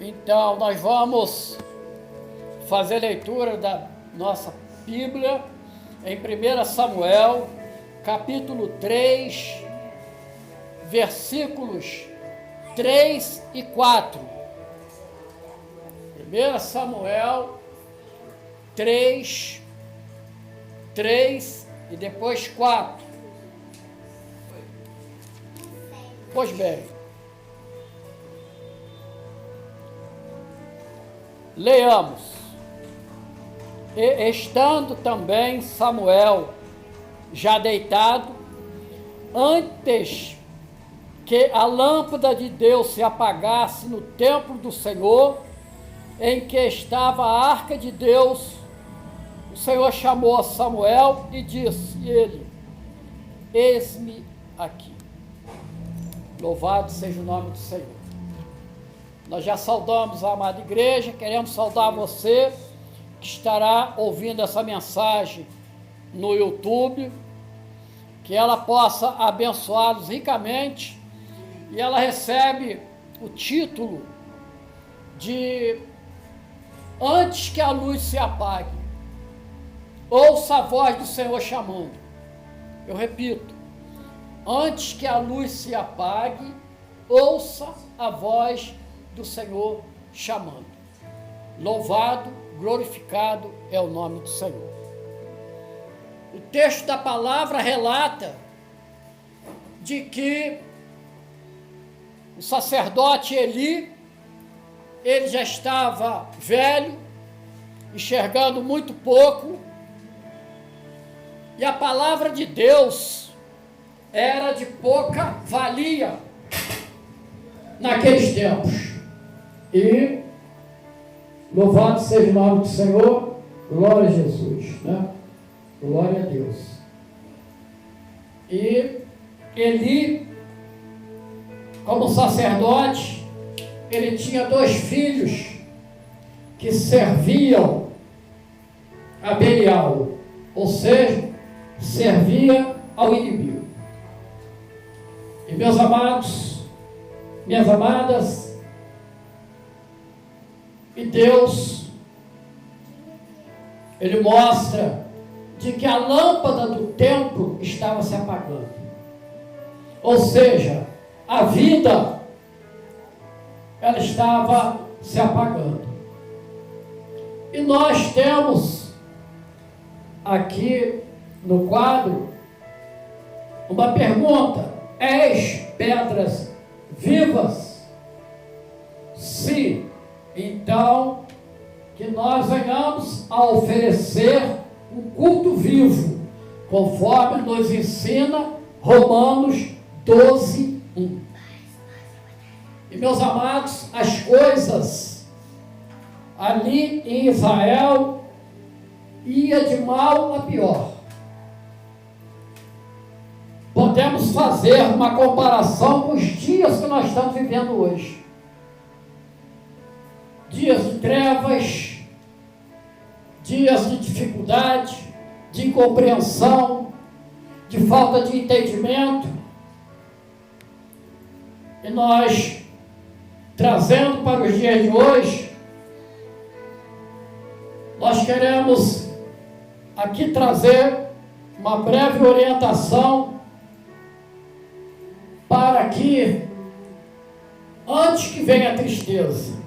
Então, nós vamos fazer leitura da nossa Bíblia em 1 Samuel, capítulo 3, versículos 3 e 4. 1 Samuel 3 e depois 4. Pois bem, leamos. E estando também Samuel já deitado, antes que a lâmpada de Deus se apagasse no templo do Senhor, em que estava a arca de Deus, o Senhor chamou a Samuel e disse ele: eis-me aqui. Louvado seja o nome do Senhor. Nós já saudamos a amada igreja, queremos saudar você que estará ouvindo essa mensagem no YouTube, que ela possa abençoá-los ricamente, e ela recebe o título de Antes que a luz se apague, ouça a voz do Senhor chamando. Eu repito, antes que a luz se apague, ouça a voz do Senhor chamando. Louvado, glorificado é o nome do Senhor. O texto da palavra relata de que o sacerdote Eli, ele já estava velho, enxergando muito pouco, e a palavra de Deus era de pouca valia naqueles tempos. E louvado seja o nome do Senhor, glória a Jesus, né? Glória a Deus. E Eli, como sacerdote, ele tinha 2 filhos que serviam a Belial, ou seja, servia ao inimigo. E meus amados, minhas amadas, e Deus, ele mostra de que a lâmpada do templo estava se apagando. Ou seja, a vida, ela estava se apagando. E nós temos aqui no quadro uma pergunta: és pedras vivas? Se, então, que nós venhamos a oferecer um culto vivo, conforme nos ensina Romanos 12, 1. E meus amados, as coisas ali em Israel ia de mal a pior. Podemos fazer uma comparação com os dias que nós estamos vivendo hoje. Dias de trevas, dias de dificuldade, de incompreensão, de falta de entendimento. E nós, trazendo para os dias de hoje, nós queremos aqui trazer uma breve orientação para que, antes que venha a tristeza,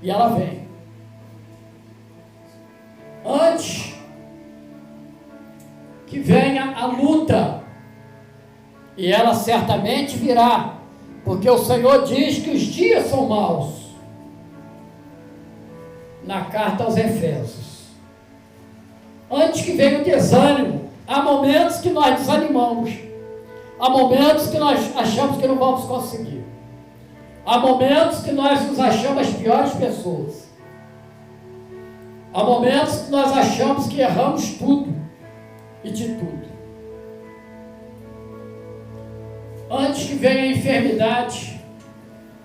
e ela vem, antes que venha a luta, e ela certamente virá, porque o Senhor diz que os dias são maus, na carta aos Efésios. Antes que venha o desânimo, há momentos que nós desanimamos, há momentos que nós achamos que não vamos conseguir, há momentos que nós nos achamos as piores pessoas, há momentos que nós achamos que erramos tudo e de tudo. Antes que venha a enfermidade,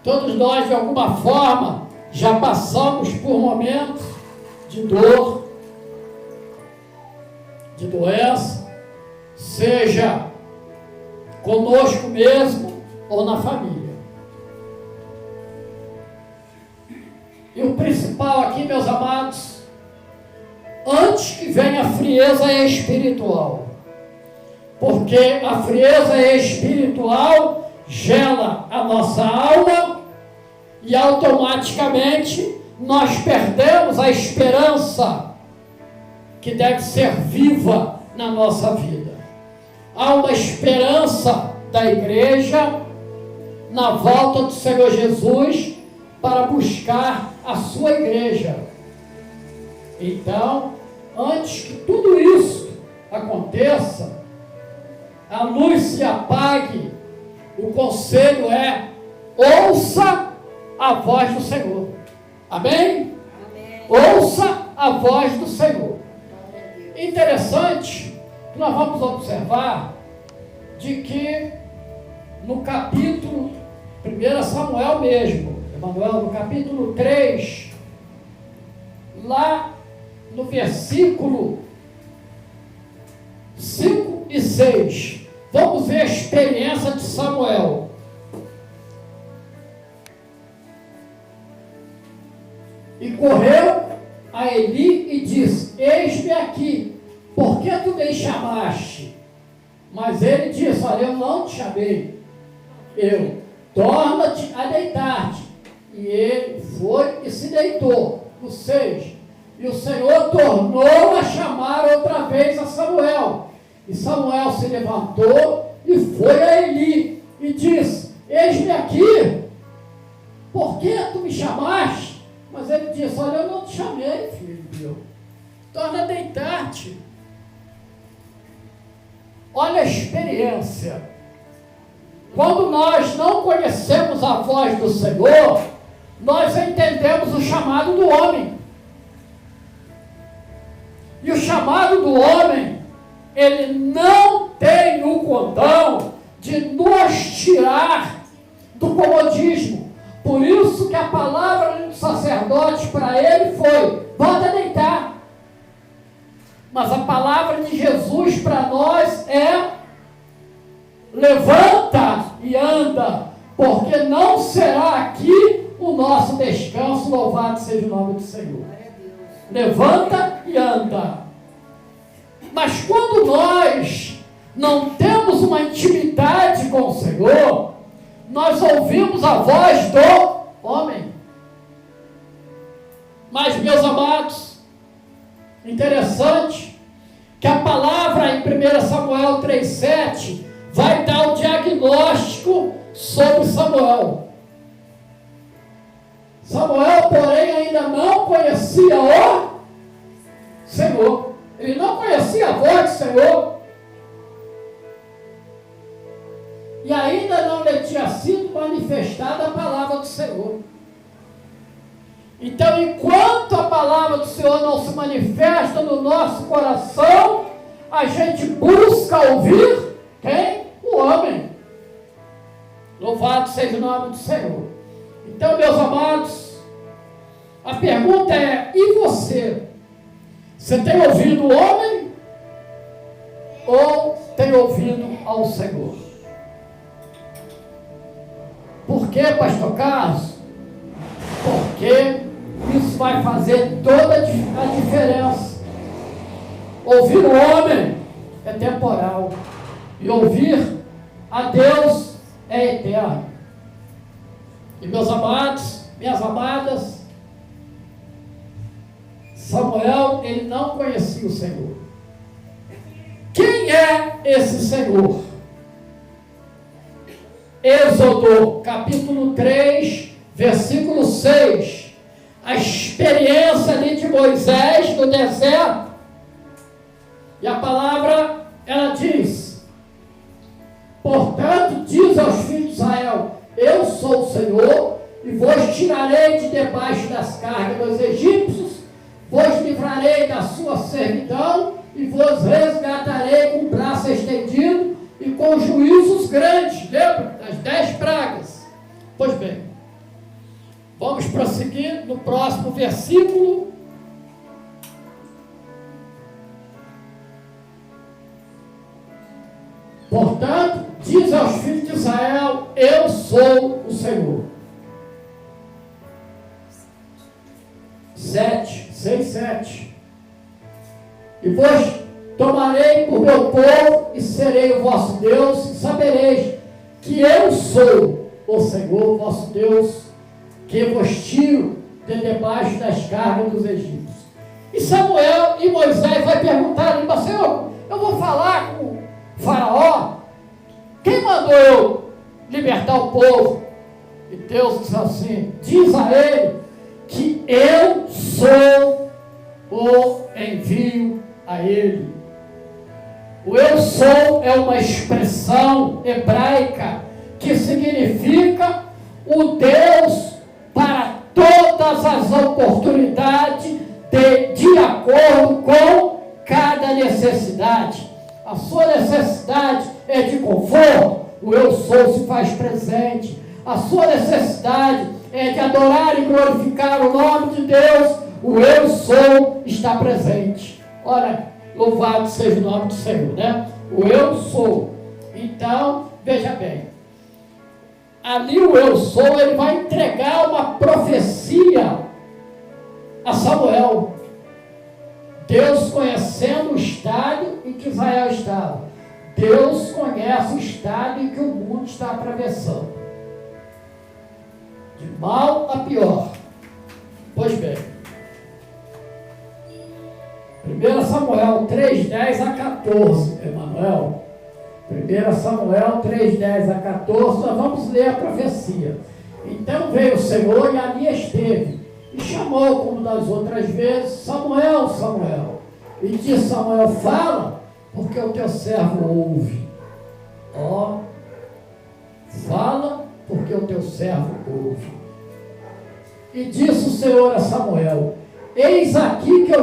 todos nós de alguma forma já passamos por momentos de dor, de doença, seja conosco mesmo ou na família. E o principal aqui, meus amados, antes que venha a frieza espiritual, porque a frieza espiritual gela a nossa alma e automaticamente nós perdemos a esperança que deve ser viva na nossa vida. Há uma esperança da igreja na volta do Senhor Jesus para buscar a sua igreja. Então, antes que tudo isso aconteça, a luz se apague, o conselho é: ouça a voz do Senhor. Amém? Amém. Ouça a voz do Senhor. Interessante que nós vamos observar de que no capítulo 1 Samuel mesmo, Emanuel, no capítulo 3, lá no versículo 5 e 6, vamos ver a experiência de Samuel. E correu a Eli e disse: eis-me aqui, por que tu me chamaste? Mas ele disse: olha, eu não te chamei, torna-te a deitar-te. E ele foi e se deitou. No 6, e o Senhor tornou a chamar outra vez a Samuel. E Samuel se levantou e foi a Eli e disse: eis-me aqui, por que tu me chamaste? Mas ele disse: olha, eu não te chamei, filho meu, torna a deitar-te. Olha a experiência. Quando nós não conhecemos a voz do Senhor, nós entendemos o chamado do homem. E o chamado do homem, ele não tem o condão de nos tirar do comodismo. Por isso que a palavra do sacerdote para ele foi: volta a deitar. Mas a palavra de Jesus para nós é: levanta e anda, porque não será aqui o nosso descanso. Louvado seja o nome do Senhor. Levanta e anda. Mas quando nós não temos uma intimidade com o Senhor, nós ouvimos a voz do homem. Mas, meus amados, interessante que a palavra em 1 Samuel 3,7 vai dar o diagnóstico sobre Samuel. Samuel, porém, ainda não conhecia o Senhor. Ele não conhecia a voz do Senhor. E ainda não lhe tinha sido manifestada a palavra do Senhor. Então, enquanto a palavra do Senhor não se manifesta no nosso coração, a gente busca ouvir quem? O homem. Louvado seja o nome do Senhor. Então, meus amados, a pergunta é: e você? Você tem ouvido o homem ou tem ouvido ao Senhor? Por que, pastor Carlos? Porque isso vai fazer toda a diferença. Ouvir o homem é temporal e ouvir a Deus é eterno. E, meus amados, minhas amadas, Samuel, ele não conhecia o Senhor. Quem é esse Senhor? Êxodo, capítulo 3, versículo 6. A experiência ali de Moisés no deserto. E a palavra, ela diz: portanto, diz aos filhos de Israel: eu sou o Senhor, e vos tirarei de debaixo das cargas dos egípcios, vos livrarei da sua servidão, e vos resgatarei com o braço estendido e com juízos grandes. Lembra das 10 pragas? Pois bem, vamos prosseguir no próximo versículo. Portanto, diz aos filhos de Israel: eu sou o Senhor. 6, 7. E vos tomarei por meu povo e serei o vosso Deus, e sabereis que eu sou o Senhor vosso Deus, que vos tiro de debaixo das cargas dos egípcios. E Samuel e Moisés vai perguntar ali, mas Senhor, eu vou falar com o faraó, quem mandou eu libertar o povo? E Deus diz assim, diz a ele que eu sou o envio a ele. O eu sou é uma expressão hebraica que significa o Deus para todas as oportunidades de acordo com cada necessidade. A sua necessidade é de conforto, o eu sou se faz presente. A sua necessidade é de adorar e glorificar o nome de Deus, o eu sou está presente. Ora, louvado seja o nome do Senhor, né? O eu sou. Então, veja bem, ali o eu sou, ele vai entregar uma profecia a Samuel. Deus conhecendo o estado em que Israel estava. Deus conhece o estado em que o mundo está atravessando. De mal a pior. Pois bem, 1 Samuel 3:10 a 14, Emanuel. 1 Samuel 3:10 a 14, nós vamos ler a profecia. Então veio o Senhor e ali esteve, e chamou, como das outras vezes, Samuel, Samuel. E disse Samuel, fala, porque o teu servo ouve. Fala, porque o teu servo ouve. E disse o Senhor a Samuel, eis aqui que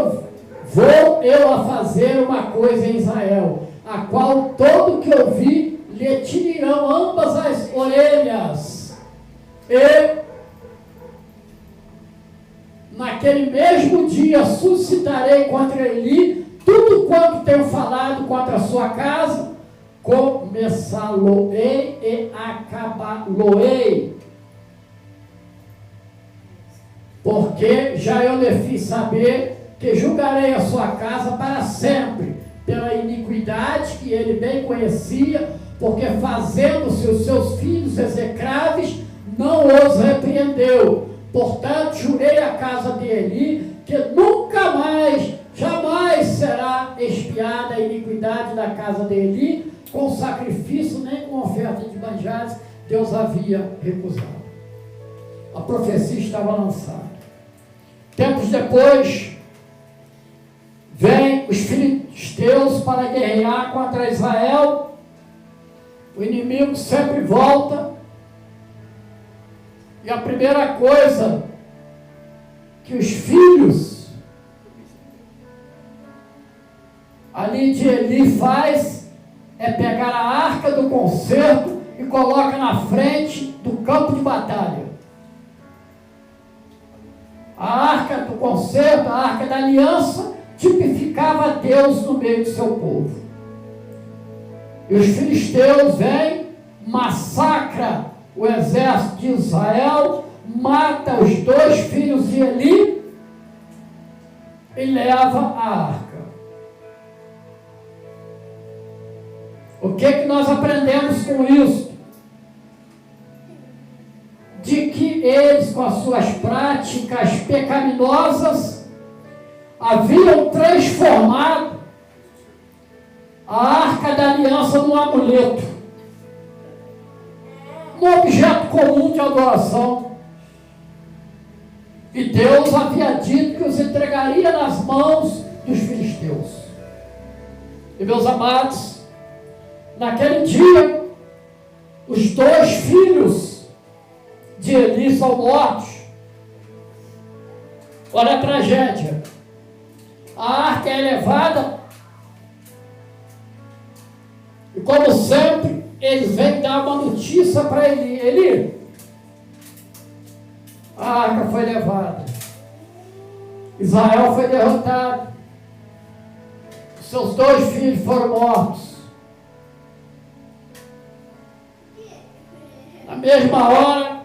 vou eu a fazer uma coisa em Israel, a qual todo que ouvir lhe tirarão ambas as orelhas. E naquele mesmo dia suscitarei contra ele tudo quanto tenho falado contra a sua casa, começá-lo-ei e acabá-lo-ei. Porque já eu lhe fiz saber que julgarei a sua casa para sempre, pela iniquidade que ele bem conhecia, porque fazendo-se os seus filhos execráveis, não os repreendeu. Portanto, jurei a casa de Eli, que nunca mais, jamais será expiada a iniquidade da casa de Eli, com sacrifício nem com oferta de manjares, Deus havia recusado. A profecia estava lançada. Tempos depois, vêm os filisteus para guerrear contra Israel. O inimigo sempre volta. E a primeira coisa que os filhos ali de Eli faz é pegar a arca do concerto e coloca na frente do campo de batalha. A arca do concerto, a arca da aliança, tipificava Deus no meio do seu povo. E os filisteus vêm, massacra o exército de Israel, mata os 2 filhos de Eli e leva a arca. O que nós aprendemos com isso? De que eles, com as suas práticas pecaminosas, haviam transformado a arca da aliança num amuleto, um objeto comum de adoração. E Deus havia dito que os entregaria nas mãos dos filisteus. E meus amados, naquele dia, os 2 filhos de Eli são mortos. Olha a tragédia. A arca é levada e, como sempre, eles vêm dar uma notícia para Eli. Eli, a arca foi levada. Israel foi derrotado. Seus 2 filhos foram mortos. Na mesma hora,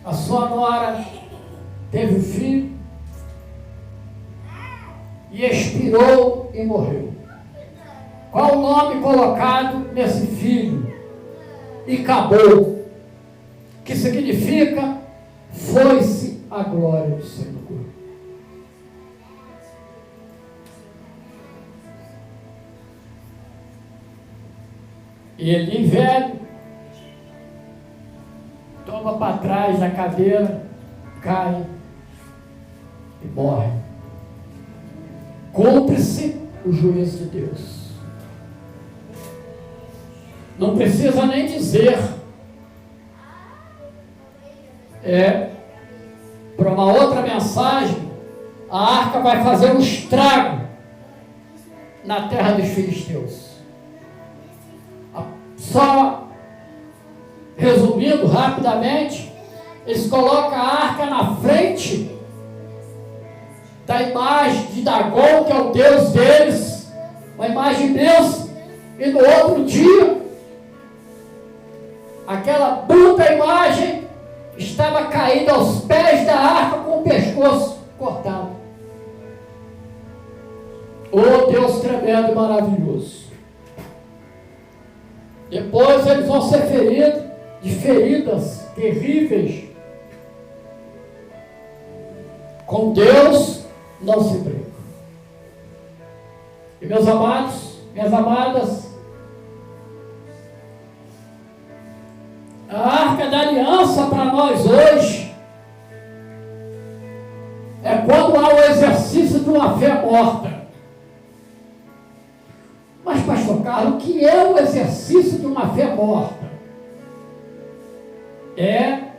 a sua nora teve um filho e expirou e morreu. Qual o nome colocado nesse filho? E acabou. Que significa? Foi-se a glória do Senhor. E ele, velho, toma para trás da cadeira, cai e morre. Cumpre-se o juízo de Deus. Não precisa nem dizer. Para uma outra mensagem, a arca vai fazer um estrago na terra dos filisteus. Só resumindo rapidamente, eles colocam a arca na frente da imagem de Dagon, que é o Deus deles, uma imagem de Deus, e no outro dia, aquela bruta imagem estava caída aos pés da arca com o pescoço cortado. Oh, Deus tremendo e maravilhoso. Depois eles vão ser feridos de feridas terríveis. Com Deus não se brinca. E meus amados, minhas amadas, a arca da aliança para nós hoje é quando há o exercício de uma fé morta. Mas, pastor Carlos, o que é o exercício de uma fé morta? É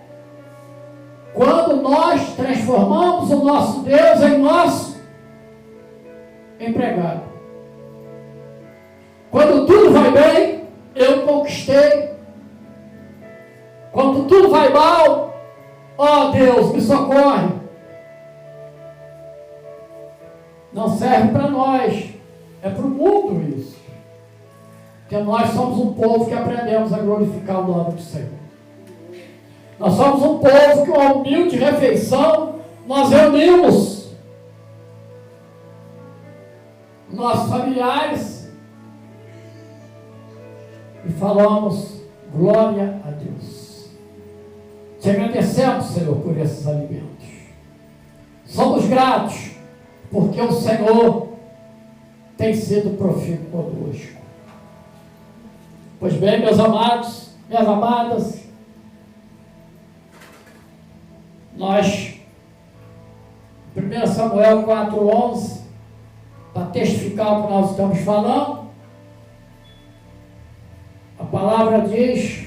quando nós transformamos o nosso Deus em nosso empregado. Quando tudo vai bem, eu conquistei. Quando tudo vai mal, ó Deus, me socorre. Não serve para nós, é para o mundo isso. Porque nós somos um povo que aprendemos a glorificar o nome do Senhor. Nós somos um povo que uma humilde refeição nós reunimos nossos familiares e falamos glória a Deus. Te agradecemos, Senhor, por esses alimentos. Somos gratos porque o Senhor tem sido profícuo conosco. Pois bem, meus amados, minhas amadas, nós, 1 Samuel 4:11, para testificar o que nós estamos falando, a palavra diz: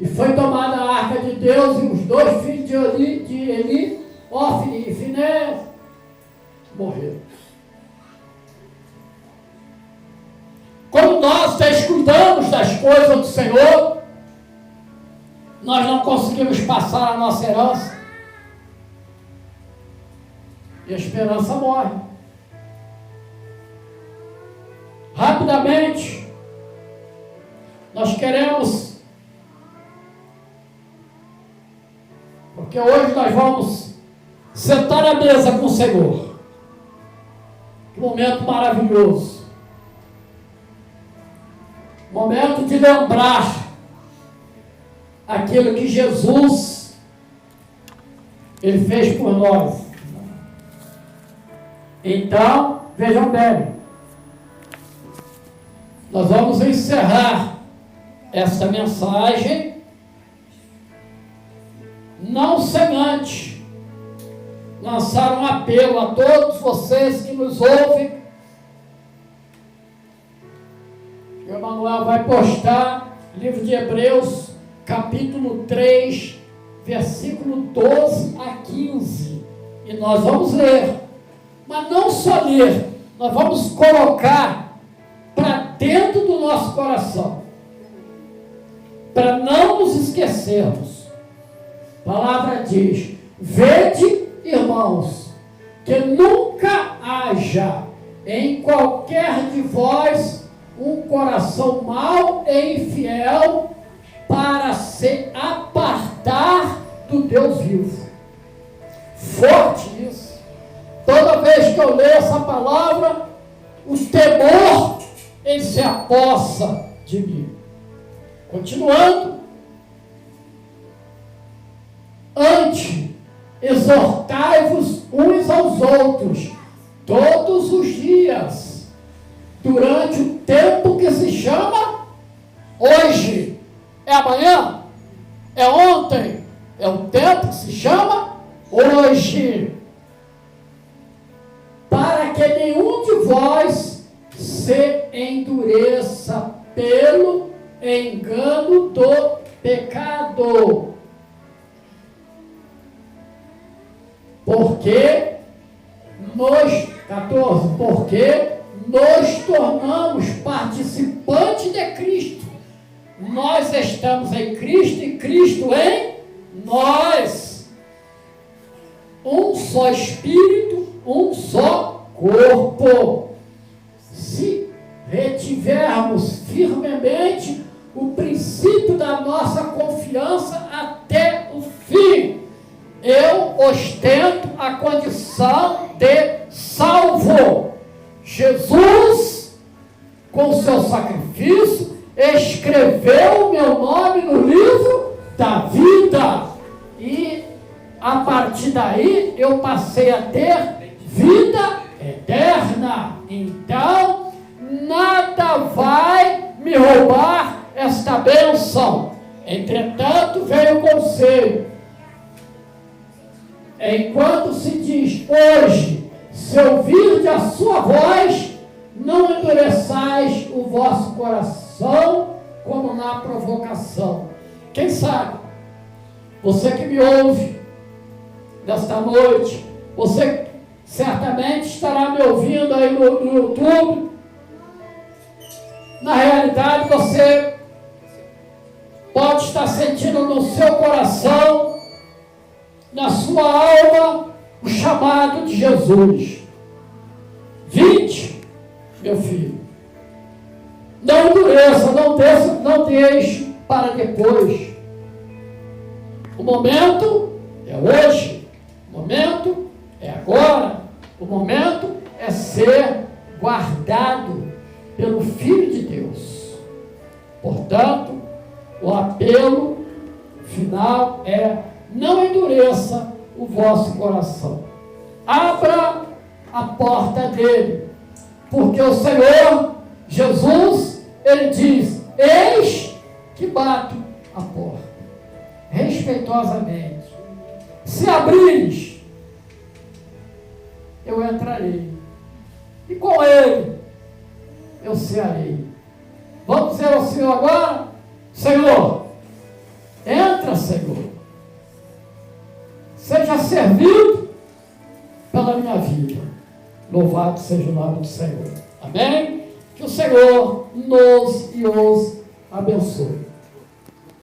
e foi tomada a arca de Deus e os dois filhos de Eli, Ofni e Finéias, morreram. Quando nós descuidamos das coisas do Senhor, nós não conseguimos passar a nossa herança. E a esperança morre. Rapidamente, nós queremos, porque hoje nós vamos sentar à mesa com o Senhor. Que momento maravilhoso. Momento de lembrar aquilo que Jesus Ele fez por nós. Então, vejam bem, nós vamos encerrar esta mensagem, não sem antes lançar um apelo a todos vocês que nos ouvem. O Emanuel vai postar livro de Hebreus, capítulo 3, versículo 12 a 15. E nós vamos ler. Mas não só ler, nós vamos colocar para dentro do nosso coração. Para não nos esquecermos. A palavra diz: vede, irmãos, que nunca haja em qualquer de vós um coração mau e infiel, para se apartar Deus vivo. Forte isso. Toda vez que eu leio essa palavra, o temor, ele se apossa de mim. Continuando. Antes, exortai-vos uns aos outros, todos os dias, durante o tempo que se chama hoje. É amanhã? É ontem? É o tempo que se chama hoje. Para que nenhum de vós se endureça pelo engano do pecado. Porque nos tornamos participantes de Cristo. Nós estamos em Cristo e Cristo em nós. Um só Espírito, um só corpo. Se retivermos firmemente o princípio da nossa confiança até o fim, eu ostento a condição de salvo. Jesus, com seu sacrifício, escreveu o meu nome no livro da vida. E a partir daí eu passei a ter vida eterna. Então, nada vai me roubar esta bênção. Entretanto, veio o conselho. Enquanto se diz hoje, se ouvirdes a sua voz, não endureçais o vosso coração como na provocação. Quem sabe, você que me ouve nesta noite, você certamente estará me ouvindo aí no YouTube. Na realidade, você pode estar sentindo no seu coração, na sua alma, o chamado de Jesus. Vinde, meu filho. Não endureça, não deixe para depois. O momento é hoje. O momento é agora. O momento é ser guardado pelo Filho de Deus. Portanto, o apelo final é: não endureça o vosso coração. Abra a porta dele. Porque o Senhor Jesus, ele diz: eis que bato a porta. Respeitosamente. Se abrires, eu entrarei. E com ele, eu cearei. Vamos dizer ao Senhor agora: Senhor, entra, Senhor. Seja servido pela minha vida. Louvado seja o nome do Senhor. Amém? Que o Senhor nos e os abençoe.